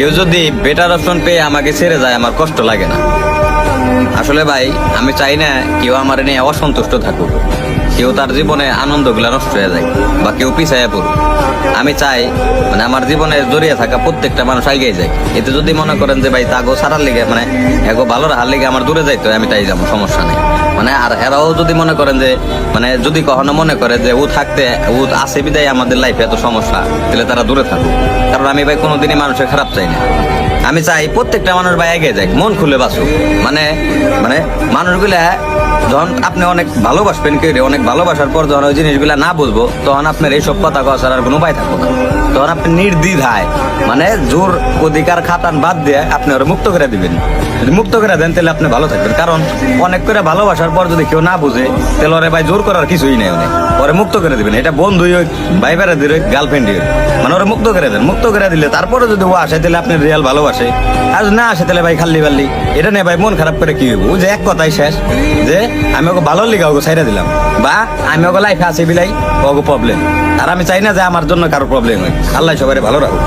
কেউ যদি better option পেয়ে আমাকে ছেড়ে যায় আমার কষ্ট লাগে না। আসলে ভাই আমি চাই না কেউ আমার নিয়ে অসন্তুষ্ট থাকুক, কেউ তার জীবনে আনন্দগুলো নষ্ট হয়ে যায় বা কেউ পিছাইয়া পড়ুক। আমি চাই মানে আমার জীবনে জড়িয়ে থাকা প্রত্যেকটা মানুষ এগিয়ে যায়। এতে যদি মনে করেন যে ভাই তাগো সারার লিগে মানে এগো ভালো রাখার লিগে আমার দূরে যাইতে হয়, আমি তাই যাবো, সমস্যা নেই। মানে আর এরাও যদি মনে করেন যে মানে যদি কখনো মনে করে যে ও থাকতে ও আছে বিদায় আমাদের লাইফে এত সমস্যা, তাহলে তারা দূরে থাকুক। কারণ আমি ভাই কোনোদিনই মানুষের খারাপ চাই না। আমি চাই প্রত্যেকটা মানুষ ভাই এগিয়ে যাক, মন খুলে বাঁচুক। মানে মানে মানুষগুলা যখন আপনি অনেক ভালোবাসবেন কেউ, অনেক ভালোবাসার পর যখন ওই জিনিসগুলা না বুঝবো, তখন আপনার এইসব কথা কওয়া ছাড়া আর কোনো উপায় থাকবো না। তখন আপনি নির্দ্বিধায় মানে জোর অধিকার খাটান বাদ দিয়ে আপনি ওরা মুক্ত করে দিবেন। যদি মুক্ত করে দেন তাহলে আপনি ভালো থাকবেন। কারণ অনেক করে ভালোবাসার পর যদি কেউ না বুঝে, তাহলে ওরে ভাই জোর করার কিছুই নেই। অনেক ওরে মুক্ত করে দিবেন। এটা বন্ধুই হোক, ভাই বেড়াদের হোক, গার্লফ্রেন্ডই হোক, মানে ওরা মুক্ত করে দেন। মুক্ত করে দিলে তারপরে যদি ও আসে তাহলে আপনি রিয়াল ভালোবাসে, আর না আসে তাহলে ভাই খাল্লি বাল্লি। এটা নিয়ে ভাই মন খারাপ করে কি হইব? ও যে এক কথাই শেষ যে আমি ওকে ভালো লিগা ওকে ছাইড়া দিলাম, বা আমি ওকে লাইফে আছি বিলাই ওকে প্রবলেম। আর আমি চাই না যে আমার জন্য কারো প্রবলেম হয়। আল্লাহ সবাই ভালো রাখুক।